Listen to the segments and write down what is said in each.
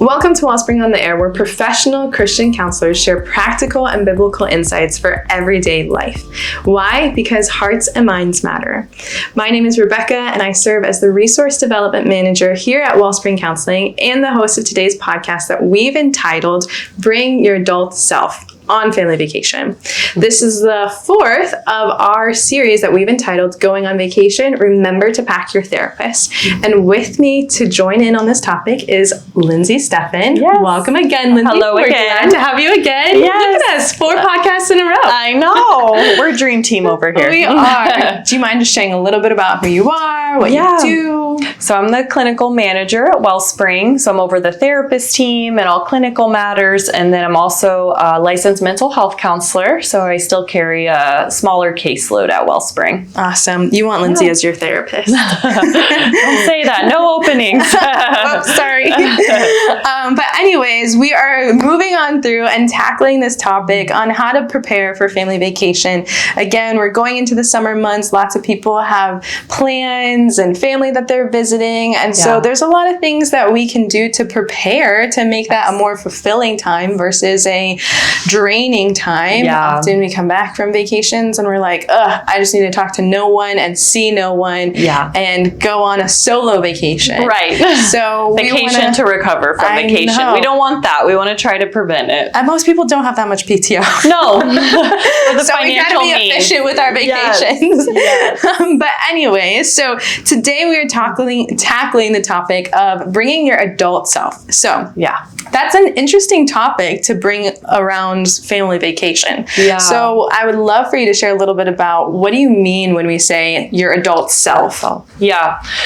Welcome to Wellspring on the Air, where professional Christian counselors share practical and biblical insights for everyday life. Why? Because hearts and minds matter. My name is Rebecca, and I serve as the Resource Development Manager here at Wellspring Counseling and the host of today's podcast that we've entitled Bring Your Adult Self on Family Vacation. This is the fourth of our series that we've entitled Going on Vacation, Remember to Pack Your Therapist. And with me to join in on this topic is Lindsay Steffen. Yes. Welcome again, Lindsay. Hello We're again. glad to have you again. Yes. Look at us, 4 podcasts in a row. I know. We're a dream team over here. We are. Do you mind just sharing a little bit about who you are, what you do? So I'm the clinical manager at Wellspring. So I'm over the therapist team and all clinical matters. And then I'm also a licensed mental health counselor. So I still carry a smaller caseload at Wellspring. Awesome. You want Lindsay as your therapist. Don't say that. No openings. Oops, sorry. But anyways, we are moving on through and tackling this topic on how to prepare for family vacation. Again, we're going into the summer months. Lots of people have plans and family that they're visiting. And so there's a lot of things that we can do to prepare to make that a more fulfilling time versus a draining time. Often we come back from vacations and we're like, I just need to talk to no one and see no one and go on a solo vacation. Right. So vacation to recover from vacation. Know. We don't want that. We want to try to prevent it. And most people don't have that much PTO. No. The so we gotta be efficient with our vacations. Yes. But anyways, so today we are tackling the topic of bringing your adult self. So that's an interesting topic to bring around family vacation. So I would love for you to share a little bit about what do you mean when we say your adult self?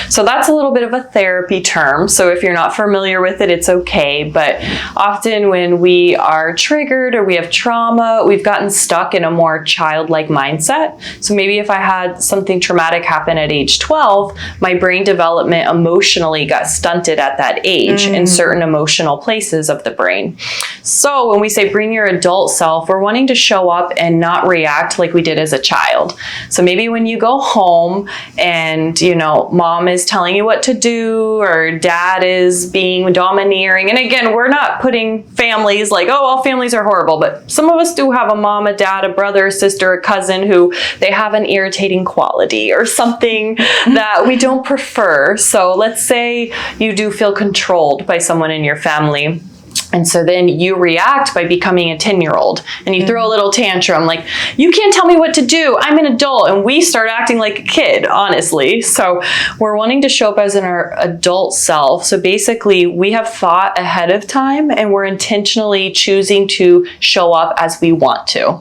So that's a little bit of a therapy term. So if you're not familiar with it, it's okay. But often when we are triggered or we have trauma, we've gotten stuck in a more childlike mindset. So maybe if I had something traumatic happen at age 12, my brain development emotionally got stunted at that age in certain emotional places of the brain. So when we say bring your adult self, we're wanting to show up and not react like we did as a child. So maybe when you go home and, mom is telling you what to do or dad is being domineering. And again, we're not putting families like, all families are horrible, but some of us do have a mom, a dad, a brother, a sister, a cousin who they have an irritating quality or something that we don't prefer. So let's say you do feel controlled by someone in your family. And so then you react by becoming a 10-year-old and you throw a little tantrum like, you can't tell me what to do. I'm an adult. And we start acting like a kid, honestly. So we're wanting to show up as our adult self. So basically we have thought ahead of time and we're intentionally choosing to show up as we want to.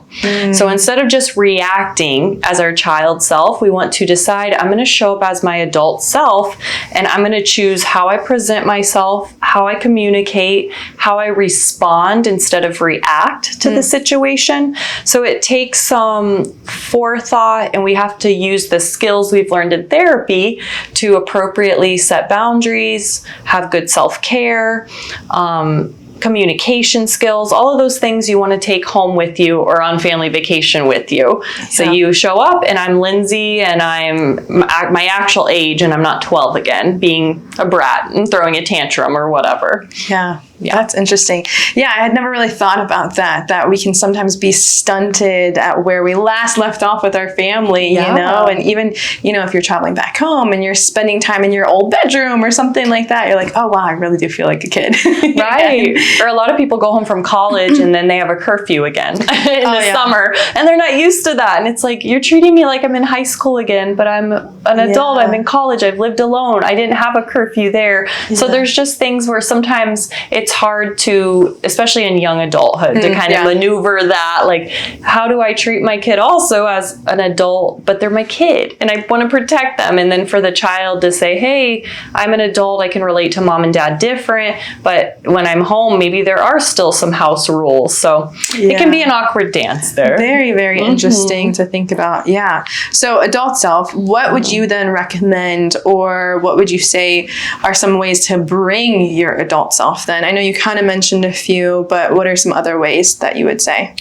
So instead of just reacting as our child self, we want to decide I'm going to show up as my adult self and I'm going to choose how I present myself, how I communicate, how I respond instead of react to the situation. So it takes some forethought and we have to use the skills we've learned in therapy to appropriately set boundaries, have good self-care, communication skills, all of those things you want to take home with you or on family vacation with you. So you show up and I'm Lindsay and I'm my actual age and I'm not 12 again, being a brat and throwing a tantrum or whatever. That's interesting. I had never really thought about that we can sometimes be stunted at where we last left off with our family, you know, and even, if you're traveling back home and you're spending time in your old bedroom or something like that, you're like, oh, wow, I really do feel like a kid. Right. Or a lot of people go home from college and then they have a curfew again in the summer and they're not used to that. And it's like, you're treating me like I'm in high school again, but I'm an adult. I'm in college. I've lived alone. I didn't have a curfew there. So there's just things where sometimes it's hard to, especially in young adulthood, to kind of maneuver that. Like, how do I treat my kid also as an adult, but they're my kid and I want to protect them. And then for the child to say, hey, I'm an adult. I can relate to mom and dad different. But when I'm home, maybe there are still some house rules. So it can be an awkward dance there. Very, very interesting to think about. So adult self, what would you then recommend or what would you say are some ways to bring your adult self then? I know you kind of mentioned a few, but what are some other ways that you would say?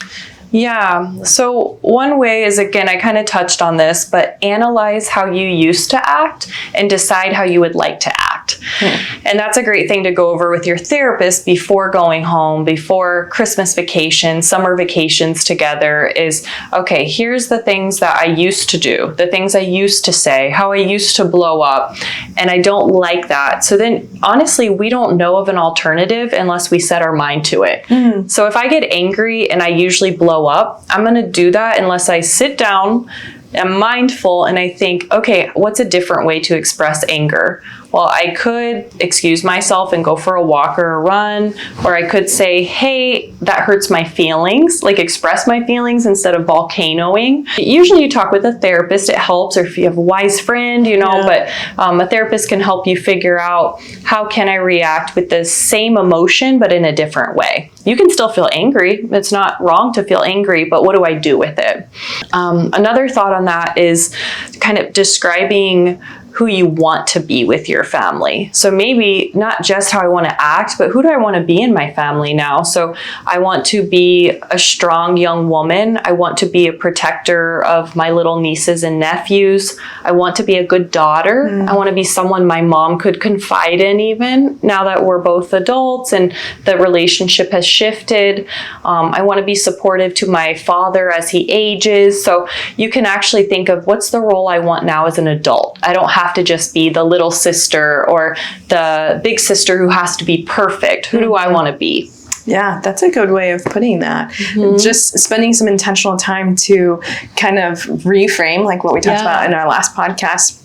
So one way is, again, I kind of touched on this, but analyze how you used to act and decide how you would like to act. react. And that's a great thing to go over with your therapist before going home, before Christmas vacation, summer vacations together is, okay, here's the things that I used to do, the things I used to say, how I used to blow up, and I don't like that. So then honestly, we don't know of an alternative unless we set our mind to it. So if I get angry and I usually blow up, I'm going to do that unless I sit down, am mindful, and I think, okay, what's a different way to express anger? Well, I could excuse myself and go for a walk or a run, or I could say, hey, that hurts my feelings, like express my feelings instead of volcanoing. Usually you talk with a therapist, it helps, or if you have a wise friend, but a therapist can help you figure out how can I react with the same emotion, but in a different way. You can still feel angry. It's not wrong to feel angry, but what do I do with it? Another thought on that is kind of describing who you want to be with your family. So maybe not just how I want to act, but who do I want to be in my family now? So I want to be a strong young woman. I want to be a protector of my little nieces and nephews. I want to be a good daughter. I want to be someone my mom could confide in even now that we're both adults and the relationship has shifted. I want to be supportive to my father as he ages. So you can actually think of what's the role I want now as an adult. I don't have to just be the little sister or the big sister who has to be perfect. Who do I want to be? Yeah, that's a good way of putting that. Just spending some intentional time to kind of reframe, like what we talked about in our last podcast,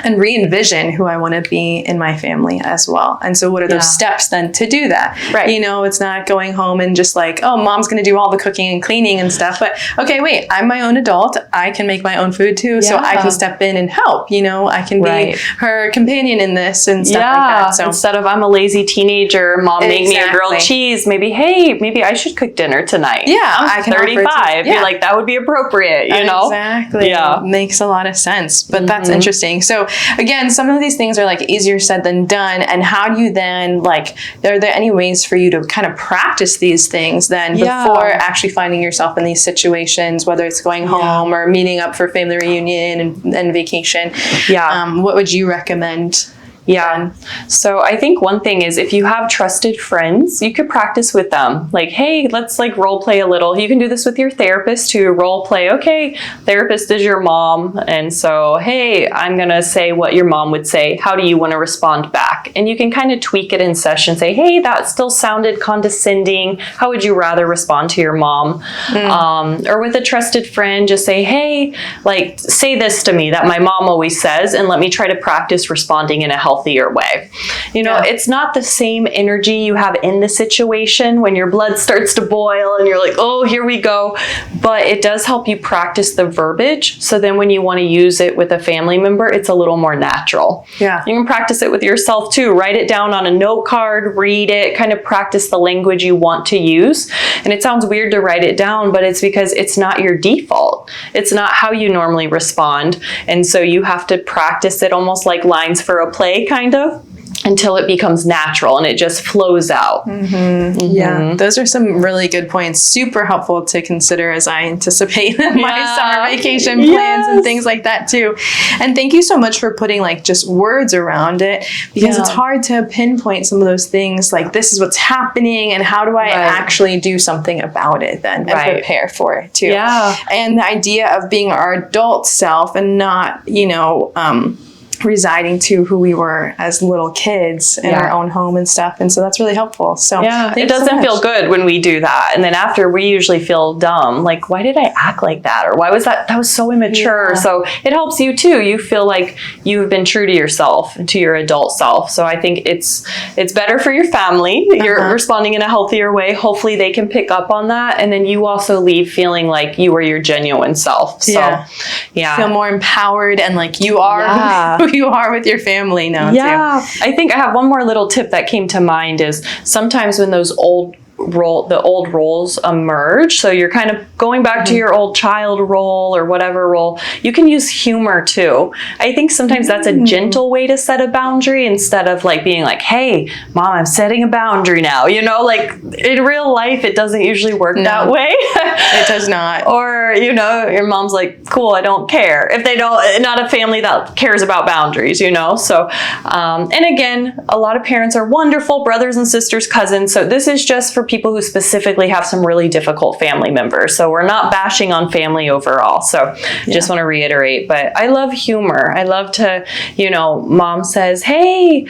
and re-envision who I want to be in my family as well. And so what are those steps then to do that? Right. It's not going home and just like, oh, mom's going to do all the cooking and cleaning and stuff. But okay, wait, I'm my own adult. I can make my own food too. So I can step in and help, I can be her companion in this and stuff like that. So instead of I'm a lazy teenager, mom made me a grilled cheese, maybe I should cook dinner tonight. Yeah. I'm 35. You're like, that would be appropriate, Exactly. Yeah. Makes a lot of sense. But that's interesting. So again, some of these things are like easier said than done. And how do you then are there any ways for you to kind of practice these things then before actually finding yourself in these situations, whether it's going home or meeting up for family reunion and vacation? What would you recommend? Yeah. So I think one thing is if you have trusted friends, you could practice with them. Like, hey, let's role play a little. You can do this with your therapist too. Role play. Okay, therapist is your mom. And so, hey, I'm going to say what your mom would say. How do you want to respond back? And you can kind of tweak it in session. Say, hey, that still sounded condescending. How would you rather respond to your mom? Or with a trusted friend, just say, hey, say this to me that my mom always says, and let me try to practice responding in a healthier way. It's not the same energy you have in the situation when your blood starts to boil and you're like, oh, here we go. But it does help you practice the verbiage. So then when you want to use it with a family member, it's a little more natural. Yeah. You can practice it with yourself too. Write it down on a note card, read it, kind of practice the language you want to use. And it sounds weird to write it down, but it's because it's not your default. It's not how you normally respond. And so you have to practice it almost like lines for a play, kind of, until it becomes natural and it just flows out. Yeah, those are some really good points. Super helpful to consider as I anticipate my summer vacation plans and things like that too. And thank you so much for putting just words around it, because it's hard to pinpoint some of those things. Like, this is what's happening and how do I actually do something about it then and prepare for it too. Yeah. And the idea of being our adult self and not, residing to who we were as little kids in our own home and stuff. And so that's really helpful. So it doesn't feel good when we do that. And then after, we usually feel dumb. Like, why did I act like that? Or why was that was so immature. So it helps you too. You feel like you've been true to yourself and to your adult self. So I think it's better for your family. You're responding in a healthier way. Hopefully they can pick up on that. And then you also leave feeling like you are your genuine self. So feel more empowered and like you are who you are with your family now too. I think I have one more little tip that came to mind is sometimes when those old the old roles emerge. So you're kind of going back to your old child role or whatever role. You can use humor too. I think sometimes that's a gentle way to set a boundary instead of like being like, hey, mom, I'm setting a boundary now. You know, like in real life, it doesn't usually work that way. It does not. Or, you know, your mom's like, cool, I don't care. If they don't, not a family that cares about boundaries, you know? So, and again, a lot of parents are wonderful, brothers and sisters, cousins. So this is just for people who specifically have some really difficult family members. So we're not bashing on family overall. So just want to reiterate, but I love humor. I love to, you know, mom says, hey,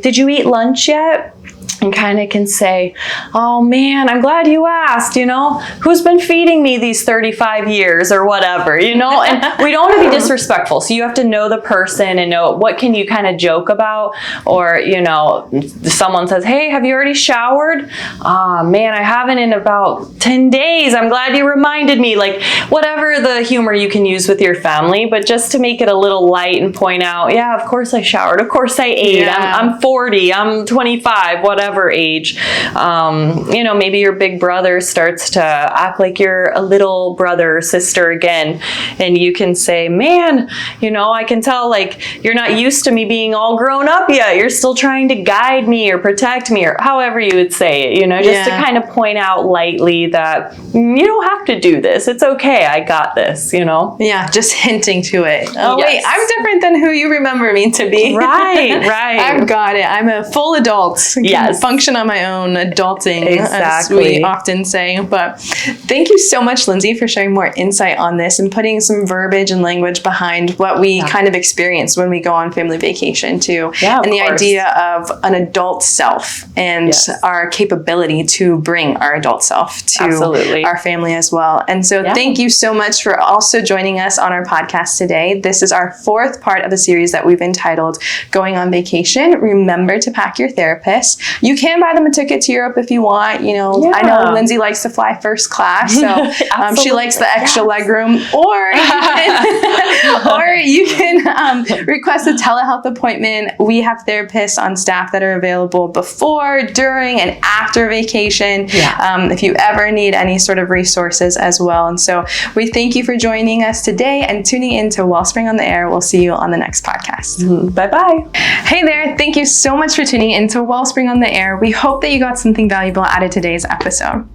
did you eat lunch yet? And kind of can say, oh man, I'm glad you asked, you know, who's been feeding me these 35 years or whatever, you know, and we don't want to be disrespectful. So you have to know the person and know what can you kind of joke about, or, you know, someone says, hey, have you already showered? Man, I haven't in about 10 days. I'm glad you reminded me, like whatever the humor you can use with your family, but just to make it a little light and point out, yeah, of course I showered. Of course I ate. Yeah. I'm 40, I'm 25, whatever age. You know, maybe your big brother starts to act like you're a little brother or sister again, and you can say, man, you know, I can tell like you're not used to me being all grown up yet. You're still trying to guide me or protect me, or however you would say it, you know, just to kind of point out lightly that you don't have to do this. It's okay. I got this, you know? Yeah, just hinting to it. Oh, wait, I'm different than who you remember me to be. Right, right. I've got it. I'm a full adult. Yes. Function on my own, adulting, as Exactly. we often say. But thank you so much, Lindsay, for sharing more insight on this and putting some verbiage and language behind what we kind of experience when we go on family vacation too. Yeah, of and the course. idea of an adult self and our capability to bring our adult self to Absolutely. our family as well. And so thank you so much for also joining us on our podcast today. This is our fourth part of a series that we've entitled Going on Vacation. Remember to pack your therapist. You can buy them a ticket to Europe if you want. You know, I know Lindsay likes to fly first class, so she likes the extra legroom. Or you can request a telehealth appointment. We have therapists on staff that are available before, during, and after vacation. If you ever need any sort of resources as well. And so we thank you for joining us today and tuning in to Wellspring on the Air. We'll see you on the next podcast. Bye-bye. Hey there. Thank you so much for tuning in to Wellspring on the Air. We hope that you got something valuable out of today's episode.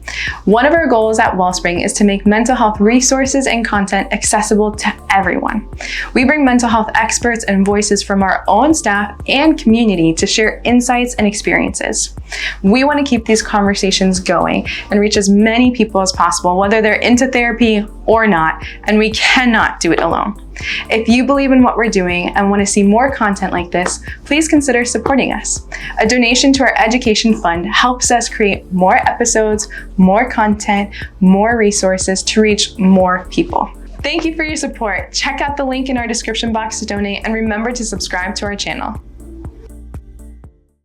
One of our goals at Wellspring is to make mental health resources and content accessible to everyone. We bring mental health experts and voices from our own staff and community to share insights and experiences. We want to keep these conversations going and reach as many people as possible, whether they're into therapy or not, and we cannot do it alone. If you believe in what we're doing and want to see more content like this, please consider supporting us. A donation to our education fund helps us create more episodes, more content, more resources to reach more people. Thank you for your support. Check out the link in our description box to donate, and remember to subscribe to our channel.